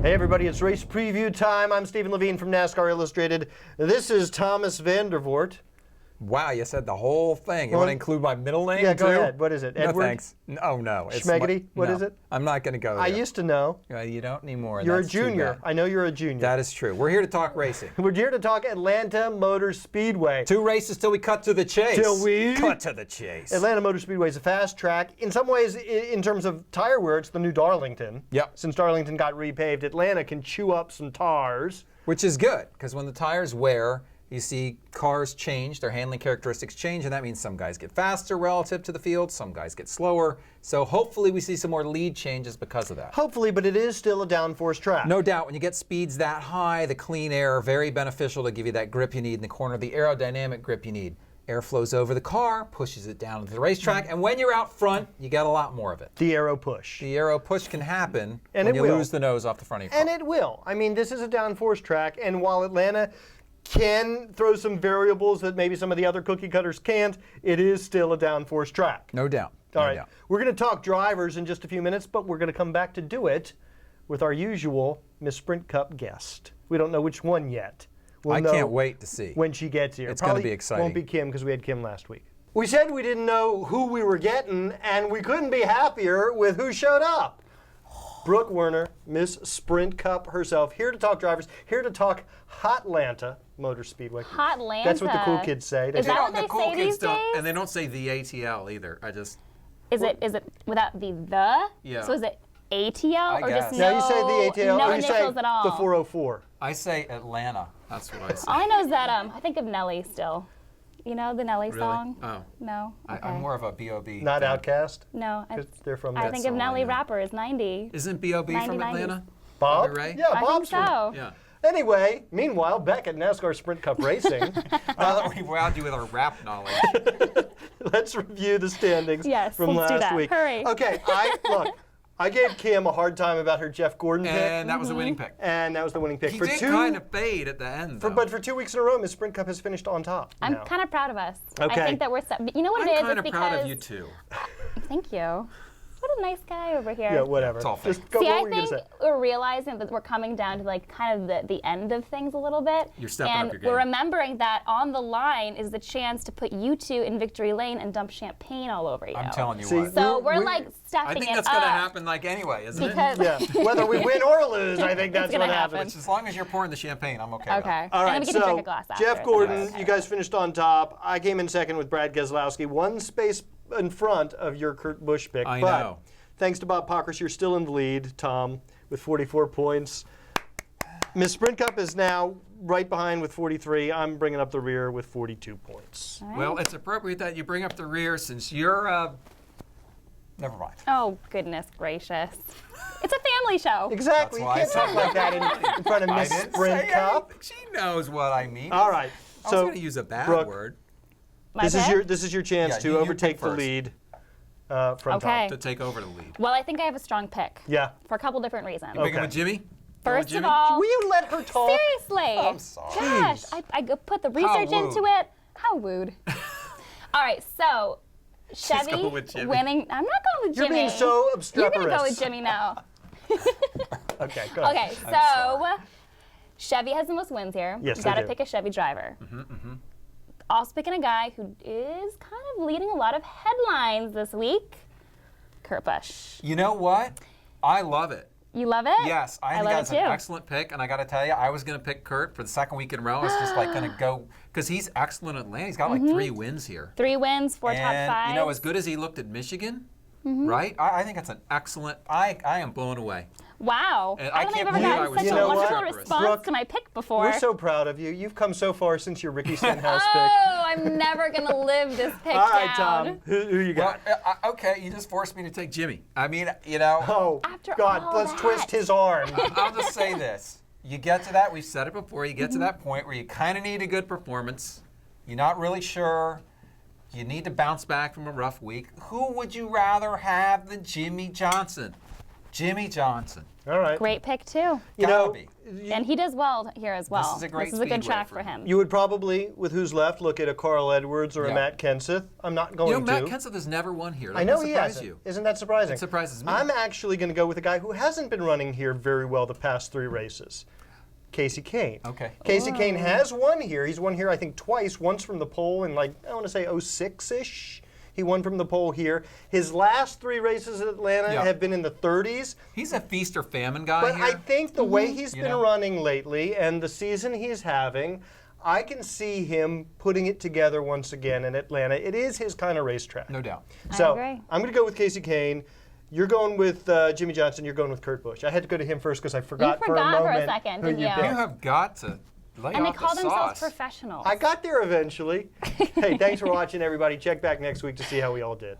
Hey everybody, it's race preview time. I'm Stephen Levine from NASCAR Illustrated. This is Thomas Vandervoort. Wow, you said the whole thing. You Well, want to include my middle name Yeah, too? go ahead. What is it? No, Edward? thanks. No. It's Schmeggity? What no, is it? I'm not going to go there. I used to know. You don't anymore. You're That's a too junior. bad. I know you're a junior. That is true. We're here to talk racing. We're here to talk Atlanta Motor Speedway. 2 races till we cut to the chase. Till we cut to the chase. Atlanta Motor Speedway is a fast track. In some ways, in terms of tire wear, it's the new Darlington. Yep. Since Darlington got repaved, Atlanta can chew up some tires. Which is good, because when the tires wear, you see cars change, their handling characteristics change, and that means some guys get faster relative to the field, some guys get slower. So hopefully we see some more lead changes because of that. Hopefully, but it is still a downforce track. No doubt, when you get speeds that high, the clean air, very beneficial to give you that grip you need in the corner, the aerodynamic grip you need. Air flows over the car, pushes it down to the racetrack, and when you're out front, you get a lot more of it. The aero push. The aero push can happen And when it you will. lose the nose off the front of your car. And it will. I mean, this is a downforce track, and while Atlanta can throw some variables that maybe some of the other cookie cutters can't, it is still a downforce track. No doubt. All No right. doubt. We're going to talk drivers in just a few minutes, but we're going to come back to do it with our usual Miss Sprint Cup guest. We don't know which one yet. We'll I know can't wait to see. when she gets here. It's gonna Probably be exciting. Won't be Kim because we had Kim last week. We said we didn't know who we were getting, and we couldn't be happier with who showed up. Brooke Werner, Miss Sprint Cup herself, here to talk drivers, here to talk Hotlanta Motor Speedway. Hotlanta. That's what the cool kids say. Is that what the they cool say kids these don't, days? and they don't say the ATL either. Is it without the? Yeah. So is it ATL or guess. just Now you say the ATL, no or you say initials at all? the 404. I say Atlanta. That's what I say. All I know is that I think of Nelly still. You know the Nelly Really? song? Oh. No. Okay. I'm more of a B.O.B. Not Outcast, No. because they're from I there. think of all I Nelly know. Rappers 90. Isn't B.O.B. from 90s. Atlanta? Bob? Bobby Ray? Yeah, I think Bob's from so. Yeah. Anyway, meanwhile, back at NASCAR Sprint Cup Racing, Now that we've wowed you with our rap knowledge. let's review the standings Yes, from let's do last that. week. Hurry. Okay, I gave Kim a hard time about her Jeff Gordon pick, And that was the winning pick. and that was the winning pick. He for did two, kind of fade at the end, though. but for 2 weeks in a row, Miss Sprint Cup has finished on top. I'm now. kind of proud of us. Okay. I think that we're. You know what it is? I'm kind It's of proud because. of you, too. Thank you. What a nice guy over here. Yeah, whatever. It's all fake. Just go. See, what I were you gonna think say? we're realizing that we're coming down to like kind of the end of things a little bit. You're stepping up and your game. we're remembering that on the line is the chance to put you two in victory lane and dump champagne all over you. I'm telling you See, what. So We're- we're like stepping I think it that's up. going to happen like anyway, isn't Because Yeah, whether we win or lose, I think that's gonna what happen. happens. As long as you're pouring the champagne, I'm okay with Okay. it. All right, and then we get to drink so a glass after. Jeff so Gordon, that's you guys finished on top. I came in second with Brad Keselowski, one space in front of your Kurt Busch pick. I but know. thanks to Bob Pockris, you're still in the lead, Tom, with 44 points. Miss Sprint Cup is now right behind with 43. I'm bringing up the rear with 42 points. Well, it's appropriate that you bring up the rear since you're Never mind. Oh, goodness gracious. It's a family show. Exactly. You That's why can't I talk like that in front of I Miss didn't Sprint say Cup. anything. She knows what I mean. All right. I was So going to use a bad Brooke, word My this is pick? your chance Yeah, to you overtake pick the first. lead from Okay. to take over the lead. Well, I think I have a strong pick. Yeah. For a couple different reasons. Picking Okay. with Jimmy? First of Jimmy? all, Will you let her talk? seriously. I'm sorry. Gosh, I put the research wooed. into it. How wooed. All right, so Chevy going with Jimmy. winning. I'm not going with You're Jimmy. being so You're going to go obstreperous. with Jimmy now. Okay, go ahead. Okay, so Chevy has the most wins here. Yes, you they got to do. pick a Chevy driver. Also picking a guy who is kind of leading a lot of headlines this week. Kurt Busch. You know what? I love it. You love it? Yes, I think love that's it an too. Excellent pick, and I got to tell you, I was going to pick Kurt for the second week in a row. I was just like going to go, because he's excellent at Atlanta. He's got like 3 wins here. 3 wins, 4 top And, 5. you know, as good as he looked at Michigan, right? I think that's an excellent, I am blown away. Wow. And I I don't think can't I've ever believe I gotten was such so a wonderful obstreperous. response Brooke, to my pick before. We're so proud of you. You've come so far since your Ricky Stenhouse pick. Oh, I'm never going to live this pick All right, down. Tom. Who you Well, got? okay, you just forced me to take Jimmy. I mean, you know, Oh, After God, all let's that. twist his arm. I'll just say this. You get to that, we've said it before, you get to Mm-hmm. that point where you kind of need a good performance. You're not really sure. You need to bounce back from a rough week. Who would you rather have than Jimmy Johnson? Jimmy Johnson. All right. Great pick too. You Gotta know, be. And he does well here as well. is a great This is a good speedway track for for him. him. you would probably, with who's left, look at a Carl Edwards or a Yeah. Matt Kenseth. I'm not going You know, Matt to. Kenseth has never won here. That I know doesn't he surprise hasn't. you. Isn't that surprising? It surprises me. I'm actually going to go with a guy who hasn't been running here very well the past 3 races. Casey Kane. Okay. Casey Kane has won here. He's won here, I think, twice. Once from the pole in, like, I want to say 06-ish. He won from the pole here. His last 3 races at Atlanta Yeah. have been in the 30s. He's a feast or famine guy But here. I think the way he's You been know? running lately and the season he's having, I can see him putting it together once again in Atlanta. It is his kind of racetrack. No doubt. So agree. I'm going to go with Casey Kane. You're going with Jimmy Johnson. You're going with Kurt Busch. I had to go to him first because I forgot for a forgot for a moment second, who didn't you you? picked. You have got to lay And they off call the themselves sauce. professionals. I got there eventually. Hey, thanks for watching, everybody. Check back next week to see how we all did.